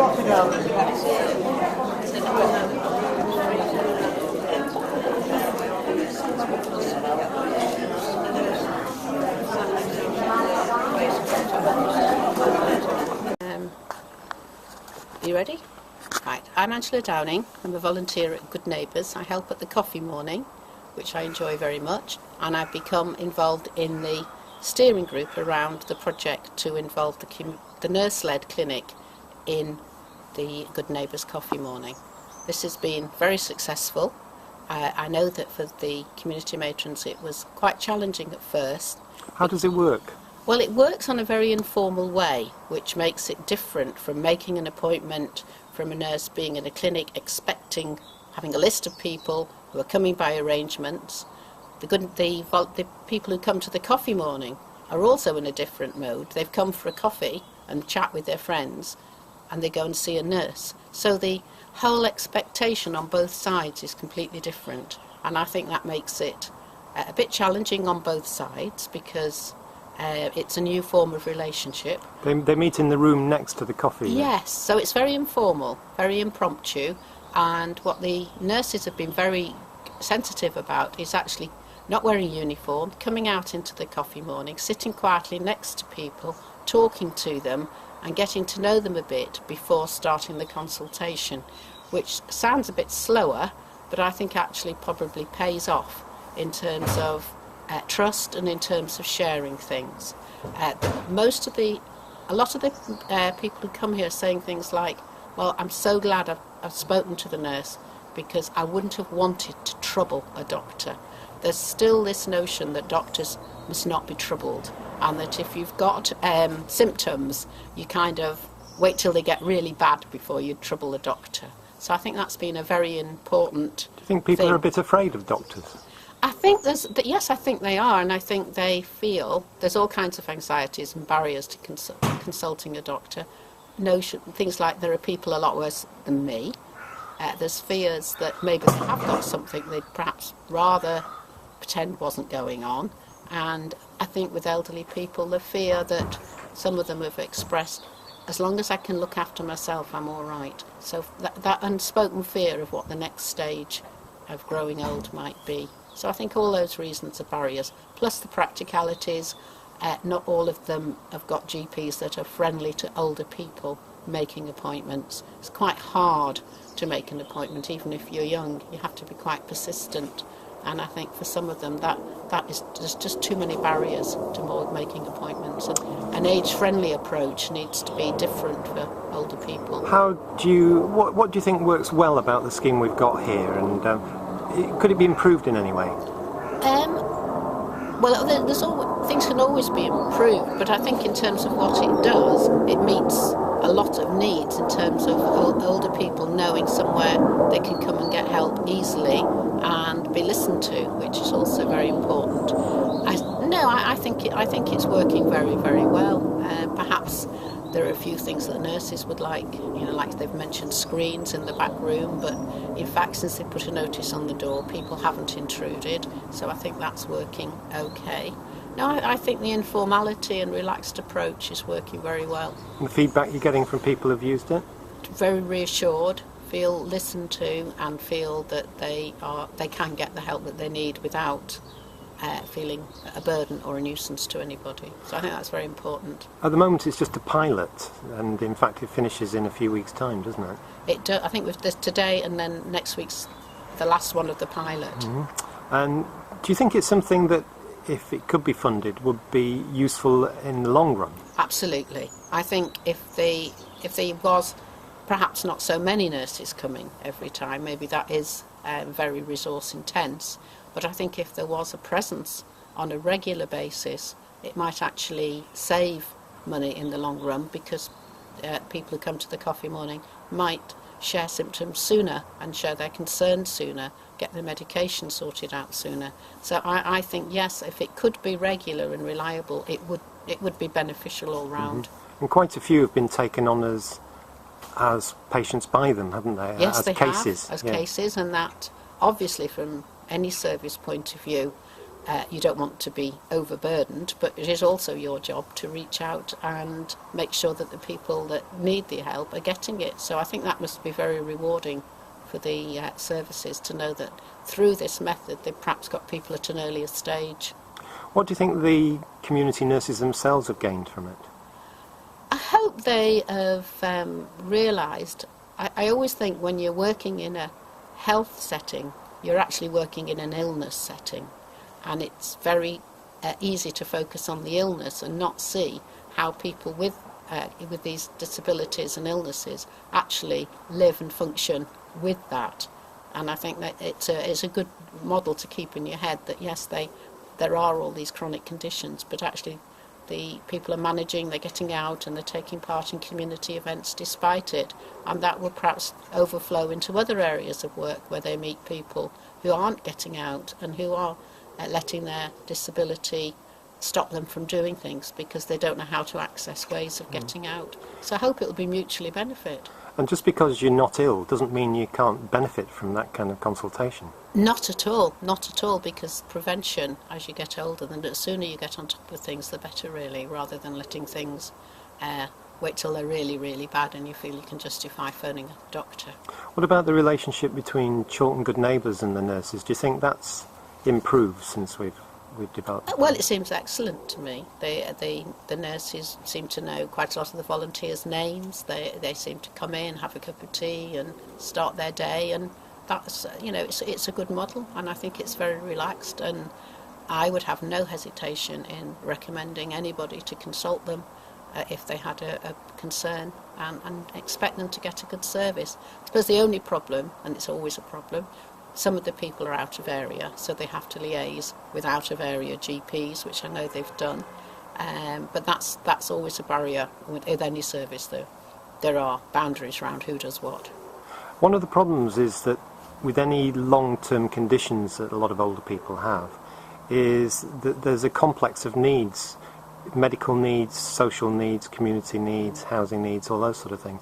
Are you ready? Right, I'm Angela Downing. I'm a volunteer at Good Neighbours. I help at the coffee morning, which I enjoy very much, and I've become involved in the steering group around the project to involve the nurse-led clinic in the Good Neighbours coffee morning. This has been very successful. I know that for the community matrons it was quite challenging at first. How does it work? Well, it works on a very informal way, which makes it different from making an appointment, from a nurse being in a clinic expecting, having a list of people who are coming by arrangements. The people who come to the coffee morning are also in a different mode. They've come for a coffee and chat with their friends, and they go and see a nurse. So the whole expectation on both sides is completely different, and I think that makes it a bit challenging on both sides, because it's a new form of relationship. They meet in the room next to the coffee? Yes, so it's very informal, very impromptu, and what the nurses have been very sensitive about is actually not wearing uniform, coming out into the coffee morning, sitting quietly next to people, talking to them and getting to know them a bit before starting the consultation, which sounds a bit slower, but I think actually probably pays off in terms of trust and in terms of sharing things. A lot of the people who come here are saying things like, well, I'm so glad I've spoken to the nurse because I wouldn't have wanted to trouble a doctor. There's still this notion that doctors must not be troubled, and that if you've got symptoms, you kind of wait till they get really bad before you trouble a doctor. So I think that's been a very important Do you think people thing. are a bit afraid of doctors? I think yes, I think they are, and I think they feel there's all kinds of anxieties and barriers to consulting a doctor. Things like there are people a lot worse than me. There's fears that maybe they have got something they'd perhaps rather pretend wasn't going on, and I think with elderly people the fear that some of them have expressed, as long as I can look after myself, I'm all right. So that unspoken fear of what the next stage of growing old might be. So I think all those reasons are barriers, plus the practicalities. Not all of them have got GPs that are friendly to older people making appointments. It's quite hard to make an appointment, even if you're young. You have to be quite persistent, and I think for some of them there's just too many barriers to more making appointments, and an age-friendly approach needs to be different for older people. What do you think works well about the scheme we've got here, and could it be improved in any way? Well, things can always be improved, but I think in terms of what it does, it meets a lot of needs in terms of older people knowing somewhere they can come and get help easily and be listened to, which is also very important. I think it's working very, very well. Perhaps there are a few things that nurses would like they've mentioned screens in the back room, but in fact since they put a notice on the door, people haven't intruded, so I think that's working okay. No, I think the informality and relaxed approach is working very well. And the feedback you're getting from people who've used it? Very reassured, feel listened to, and feel that they can get the help that they need without feeling a burden or a nuisance to anybody. So I think that's very important. At the moment it's just a pilot, and in fact it finishes in a few weeks' time, doesn't it? I think there's today, and then next week's the last one of the pilot. Mm-hmm. And do you think it's something that, if it could be funded, would be useful in the long run? Absolutely. I think if there was perhaps not so many nurses coming every time, maybe that is very resource intense, but I think if there was a presence on a regular basis, it might actually save money in the long run, because people who come to the coffee morning might share symptoms sooner and share their concerns sooner, get the medication sorted out sooner. So I think, yes, if it could be regular and reliable, it would be beneficial all round. Mm-hmm. And quite a few have been taken on as patients by them, haven't they? Yes, as they cases. have, as cases, and that obviously from any service point of view, you don't want to be overburdened, but it is also your job to reach out and make sure that the people that need the help are getting it. So I think that must be very rewarding for the services to know that through this method they've perhaps got people at an earlier stage. What do you think the community nurses themselves have gained from it? I hope they have realised, I always think when you're working in a health setting, you're actually working in an illness setting, and it's very easy to focus on the illness and not see how people with these disabilities and illnesses actually live and function with that. And I think that it's a good model to keep in your head that yes, there are all these chronic conditions, but actually the people are managing, they're getting out and they're taking part in community events despite it, and that will perhaps overflow into other areas of work where they meet people who aren't getting out and who are letting their disability stop them from doing things because they don't know how to access ways of getting out. So I hope it will be mutually benefit. And just because you're not ill doesn't mean you can't benefit from that kind of consultation? Not at all, because prevention, as you get older, the sooner you get on top of things, the better really, rather than letting things wait till they're really, really bad and you feel you can justify phoning a doctor. What about the relationship between Chorlton Good Neighbours and the nurses? Do you think that's improved since we've developed? Well, it seems excellent to me. The nurses seem to know quite a lot of the volunteers' names. They seem to come in, have a cup of tea and start their day, and that's, it's a good model, and I think it's very relaxed, and I would have no hesitation in recommending anybody to consult them if they had a concern, and expect them to get a good service. I suppose the only problem, and it's always a problem, some of the people are out of area, so they have to liaise with out of area GPs, which I know they've done, but that's always a barrier with any service, though. There are boundaries around who does what. One of the problems is that with any long-term conditions that a lot of older people have, is that there's a complex of needs: medical needs, social needs, community needs, housing needs, all those sort of things.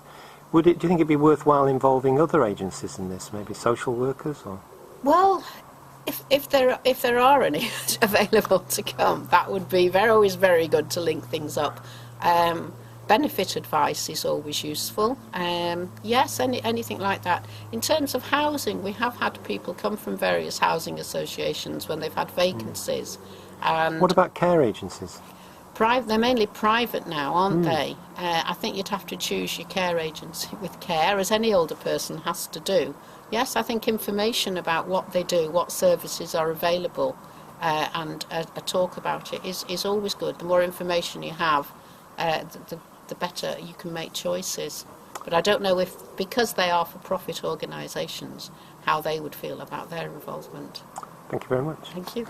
Do you think it'd be worthwhile involving other agencies in this, maybe social workers? Or? Well, if there are any available to come, that would be always very good to link things up. Benefit advice is always useful. Yes, anything like that. In terms of housing, we have had people come from various housing associations when they've had vacancies. And what about care agencies? They're mainly private now, aren't they? I think you'd have to choose your care agency with care, as any older person has to do. Yes, I think information about what they do, what services are available, and a talk about it is always good. The more information you have, the better you can make choices. But I don't know if, because they are for-profit organisations, how they would feel about their involvement. Thank you very much. Thank you.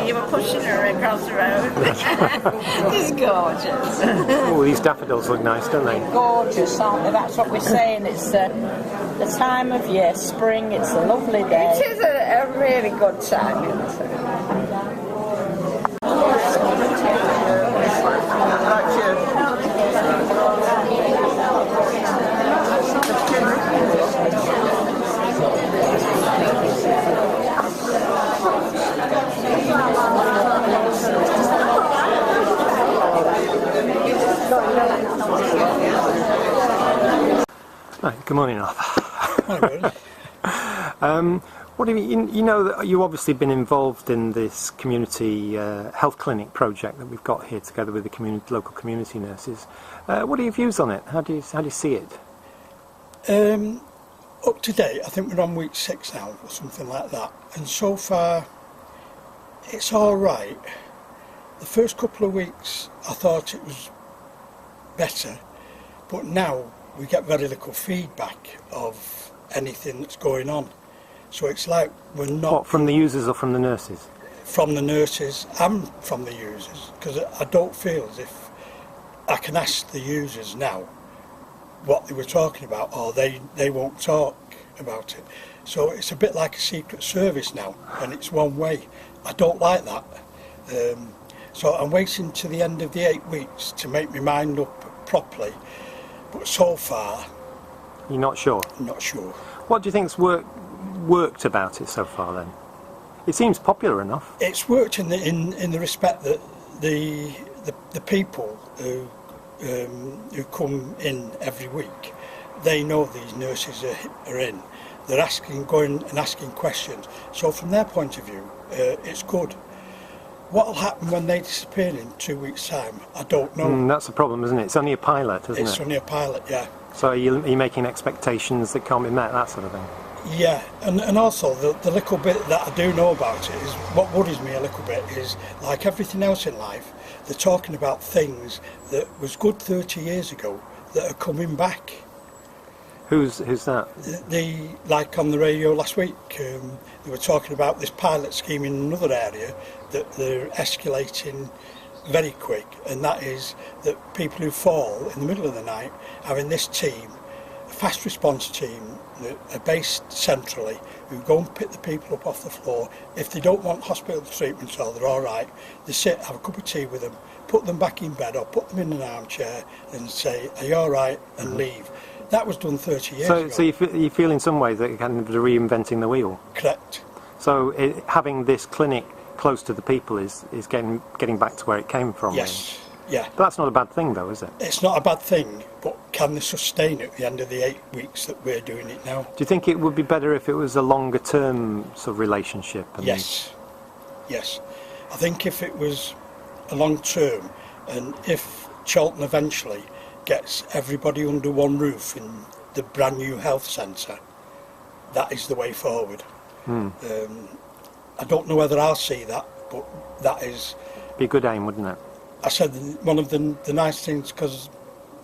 You were pushing her across the road. It's gorgeous. Oh, these daffodils look nice, don't they? Gorgeous, aren't they? That's what we're saying. It's the time of year, spring. It's a lovely day. It is a really good time, isn't it? Hi, good morning, Arthur. Hi, Will. What do you know that you've obviously been involved in this community health clinic project that we've got here together with the local community nurses. What are your views on it? How do you see it? Up to date, I think we're on week 6 now, or something like that. And so far, it's all right. The first couple of weeks, I thought it was better, but now we get very little feedback of anything that's going on. So it's like we're not... What, from the users or from the nurses? From the nurses and from the users, because I don't feel as if I can ask the users now what they were talking about, or they won't talk about it. So it's a bit like a secret service now, and it's one way. I don't like that. So I'm waiting to the end of the 8 weeks to make my mind up properly. But so far, You're not sure? I'm not sure. What do you think's worked about it so far then? It seems popular enough. It's worked in the respect that the people who come in every week, they know these nurses are in. They're going and asking questions. So from their point of view, it's good. What will happen when they disappear in 2 weeks' time? I don't know. That's the problem, isn't it? It's only a pilot, isn't it? It's only a pilot, yeah. So are you making expectations that can't be met, that sort of thing? Yeah, and also the little bit that I do know about it is, what worries me a little bit is, like everything else in life, they're talking about things that was good 30 years ago that are coming back. Who's that? Like on the radio last week, they were talking about this pilot scheme in another area that they're escalating very quick, and that is that people who fall in the middle of the night, having this team, a fast response team that are based centrally, who go and pick the people up off the floor. If they don't want hospital treatment or they're all right, they sit, have a cup of tea with them, put them back in bed or put them in an armchair and say, are you all right, and leave. That was done 30 years ago. So you feel in some ways that kind of reinventing the wheel? Correct. So having this clinic close to the people is getting back to where it came from? Yes, yeah. But that's not a bad thing though, is it? It's not a bad thing, but can they sustain it at the end of the 8 weeks that we're doing it now? Do you think it would be better if it was a longer term sort of relationship? Yes, yes. I think if it was a long term, and if Chalton eventually gets everybody under one roof in the brand new health centre, that is the way forward. I don't know whether I'll see that, but that is... Be a good aim, wouldn't it? I said one of the nice things, because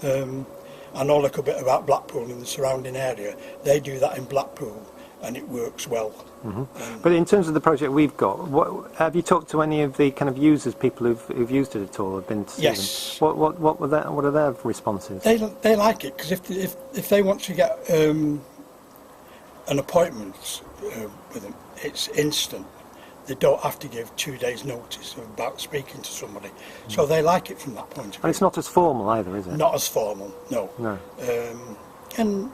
I know a little bit about Blackpool and the surrounding area. They do that in Blackpool, and it works well. But in terms of the project we've got, have you talked to any of the kind of users, people who've used it at all, have been to see yes. them? What are their responses? They like it, because if they want to get an appointment with them, it's instant. They don't have to give 2 days notice about speaking to somebody. So they like it from that point of view. And it's not as formal either, is it? Not as formal, no. No. And,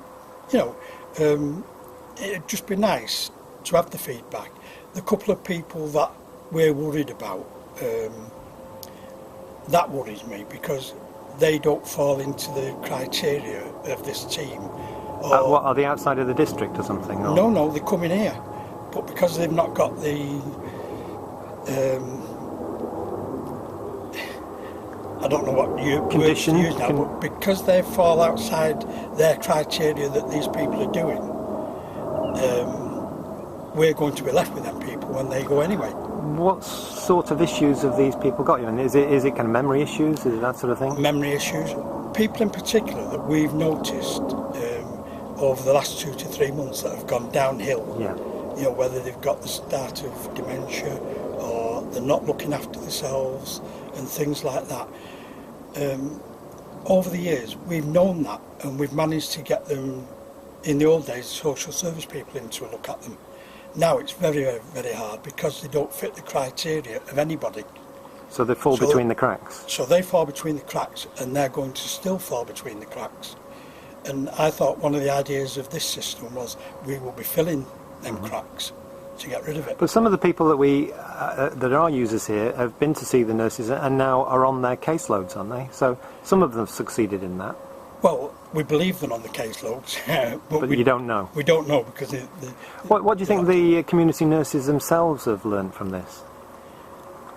you know, it'd just be nice to have the feedback. The couple of people that we're worried about, that worries me, because they don't fall into the criteria of this team. What, are they outside of the district or something? Or? No, they come in here. But because they've not got the... I don't know what you condition use now, but because they fall outside their criteria that these people are doing, we're going to be left with them people when they go anyway. What sort of issues have these people got? Is it kind of memory issues? Is it that sort of thing? Memory issues. People in particular that we've noticed over the last 2 to 3 months that have gone downhill. Yeah. You know, whether they've got the start of dementia or they're not looking after themselves and things like that. Over the years, we've known that, and we've managed to get them, in the old days, social service people in to look at them. Now it's very, very, very hard because they don't fit the criteria of anybody. So they fall between the cracks? So they fall between the cracks, and they're going to still fall between the cracks. And I thought one of the ideas of this system was we will be filling them cracks to get rid of it. But some of the people that that are users here have been to see the nurses and now are on their caseloads, aren't they? So some of them have succeeded in that. Well, we believe them on the caseloads, but you don't know. We don't know because What do you think the community nurses themselves have learned from this?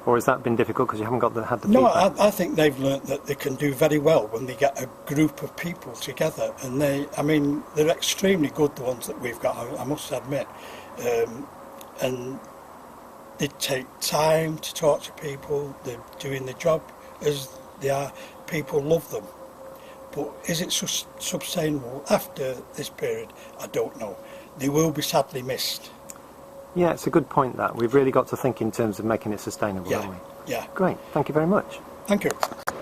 Or has that been difficult because you haven't had the feedback? No, I think they've learnt that they can do very well when they get a group of people together, and they're extremely good, the ones that we've got, I must admit, and they take time to talk to people. They're doing the job as they are. People love them, but is it sustainable after this period? I don't know. They will be sadly missed. Yeah, it's a good point that. We've really got to think in terms of making it sustainable, haven't we? Yeah. Great, thank you very much. Thank you.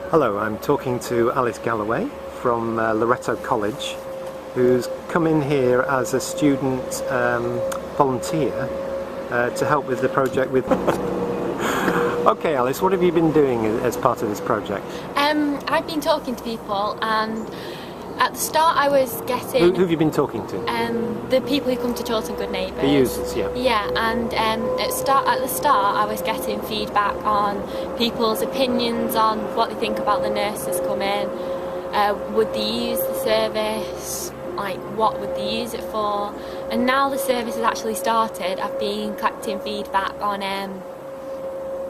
Hello, I'm talking to Alice Galloway from Loretto College, who's come in here as a student volunteer to help with the project with... Okay, Alice, what have you been doing as part of this project? I've been talking to people, and at the start I was getting... Who have you been talking to? The people who come to Chorlton Good Neighbours. The users, yeah. Yeah, and at the start I was getting feedback on people's opinions on what they think about the nurses come in. Would they use the service? Like, what would they use it for? And now the service has actually started, I've been collecting feedback on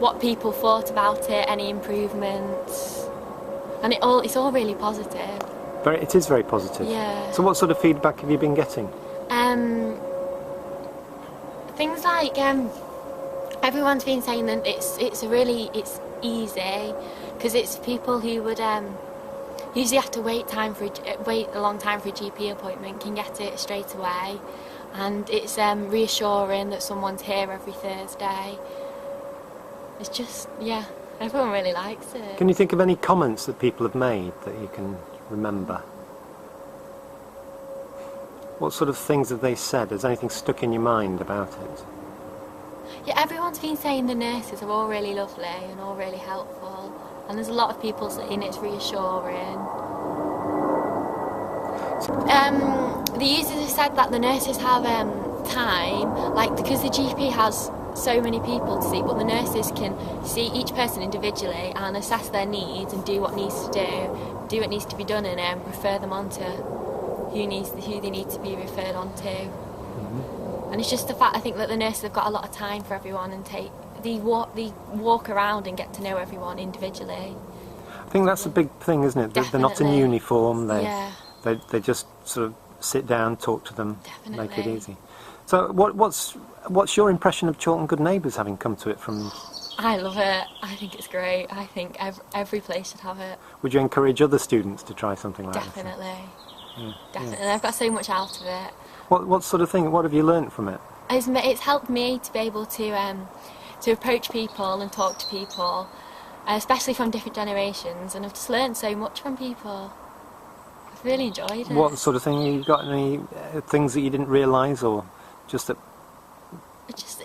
what people thought about it, any improvements, and it's all really positive. It is very positive. Yeah. So what sort of feedback have you been getting? Things like everyone's been saying that it's easy, because it's people who would usually have to wait a long time for a GP appointment can get it straight away, and it's reassuring that someone's here every Thursday. It's just, yeah, everyone really likes it. Can you think of any comments that people have made that you can remember? What sort of things have they said? Has anything stuck in your mind about it? Yeah, everyone's been saying the nurses are all really lovely and all really helpful, and there's a lot of people saying it's reassuring. The users have said that the nurses have time, like, because the GP has so many people to see, but the nurses can see each person individually and assess their needs and do what needs to be done, and refer them on to who they need to be referred on to. Mm-hmm. And it's just the fact, I think, that the nurses have got a lot of time for everyone, and they walk around and get to know everyone individually. I think that's a big thing, isn't it? Definitely. They're not in uniform. Yeah. They just sort of sit down, talk to them, Definitely. make it easy. So what's your impression of Chorlton Good Neighbours, having come to it from... I love it. I think it's great. I think every place should have it. Would you encourage other students to try something like Definitely. this? Yeah. Definitely. I've got so much out of it. What sort of thing, what have you learnt from it? It's helped me to be able to approach people and talk to people, especially from different generations, and I've just learnt so much from people. I've really enjoyed it. What sort of thing? You got any things that you didn't realise, or just that...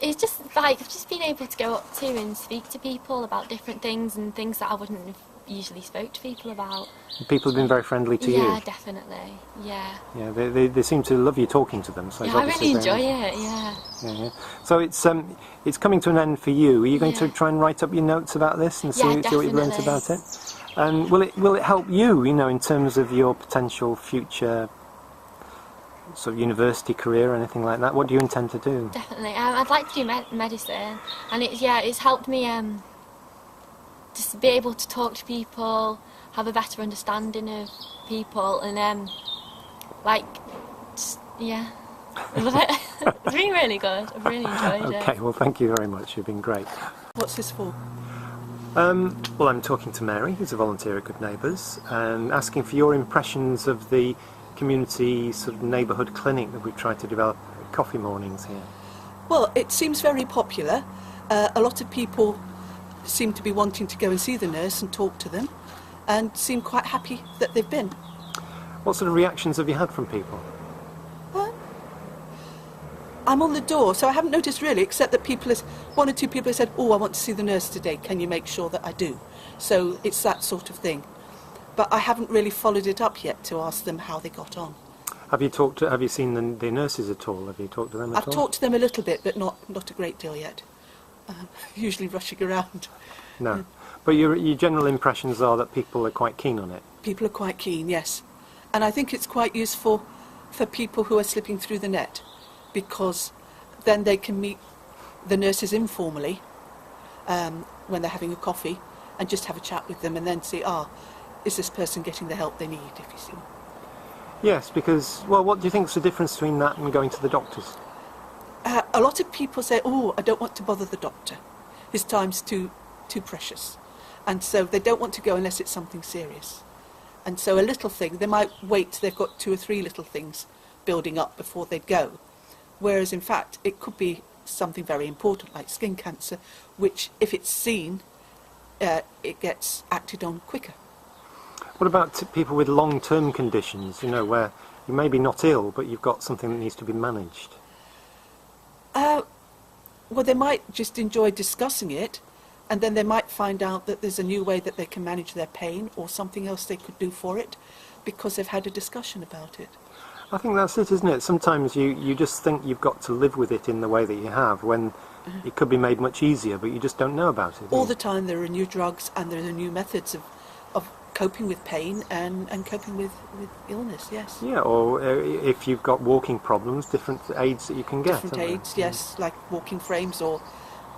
It's just like, I've just been able to go up to and speak to people about different things, and things that I wouldn't have usually spoke to people about. People have been very friendly to you? Yeah, definitely, yeah. Yeah, they seem to love you talking to them. So yeah, I really enjoy it, yeah. Yeah. So it's coming to an end for you. Are you going to try and write up your notes about this and see what you've learnt about it? And will it help you, in terms of your potential future sort of university career or anything like that? What do you intend to do? Definitely. I'd like to do medicine, and it's helped me just be able to talk to people, have a better understanding of people, and I love it. It's been really good. I've really enjoyed it. Okay, well, thank you very much. You've been great. What's this for? Well, I'm talking to Mary, who's a volunteer at Good Neighbours, and asking for your impressions of the community sort of neighbourhood clinic that we've tried to develop at coffee mornings here. Well, it seems very popular. A lot of people seem to be wanting to go and see the nurse and talk to them, and seem quite happy that they've been. What sort of reactions have you had from people? I'm on the door, so I haven't noticed really, except that one or two people have said, "Oh, I want to see the nurse today, can you make sure that I do?" So it's that sort of thing. But I haven't really followed it up yet to ask them how they got on. Have you seen the nurses at all? Have you talked to them at all? I've talked to them a little bit, but not a great deal yet. Usually rushing around. No. But your general impressions are that people are quite keen on it? People are quite keen, yes. And I think it's quite useful for people who are slipping through the net, because then they can meet the nurses informally when they're having a coffee, and just have a chat with them, and then see, is this person getting the help they need, if you see? Yes, because, well, what do you think's the difference between that and going to the doctors? A lot of people say, "Oh, I don't want to bother the doctor. His time's too precious." And so they don't want to go unless it's something serious. And so a little thing, they might wait till they've got 2 or 3 little things building up before they'd go. Whereas, in fact, it could be something very important, like skin cancer, which, if it's seen, it gets acted on quicker. What about people with long-term conditions, you know, where you may be not ill, but you've got something that needs to be managed? Well, they might just enjoy discussing it, and then they might find out that there's a new way that they can manage their pain or something else they could do for it because they've had a discussion about it. I think that's it, isn't it? Sometimes you just think you've got to live with it in the way that you have, when it could be made much easier, but you just don't know about it. All the time there are new drugs and there are new methods of coping with pain and coping with illness, yes. Yeah, or if you've got walking problems, different aids that you can get. Different aids, yes, like walking frames or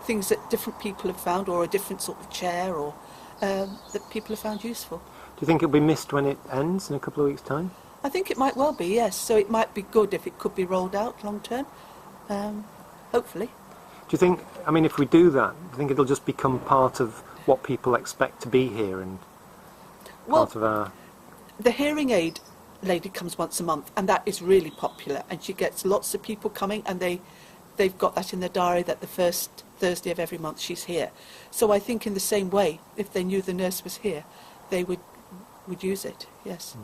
things that different people have found, or a different sort of chair, or that people have found useful. Do you think it'll be missed when it ends in a couple of weeks' time? I think it might well be, yes. So it might be good if it could be rolled out long term, hopefully. Do you think, I mean, if we do that, do you think it'll just become part of what people expect to be here and part of our... The hearing aid lady comes once a month, and that is really popular, and she gets lots of people coming, and they've got that in their diary that the first Thursday of every month she's here. So I think in the same way, if they knew the nurse was here, they would use it, yes.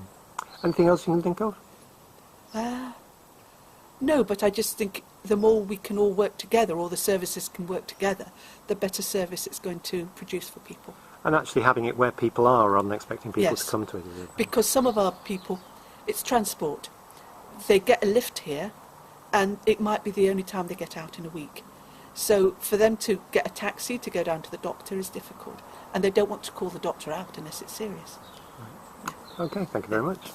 Anything else you can think of? No, but I just think the more we can all work together, all the services can work together, the better service it's going to produce for people. And actually having it where people are rather than expecting people Yes. to come to it, is it? Because some of our people, it's transport. They get a lift here, and it might be the only time they get out in a week. So for them to get a taxi to go down to the doctor is difficult, and they don't want to call the doctor out unless it's serious. Okay, thank you very much.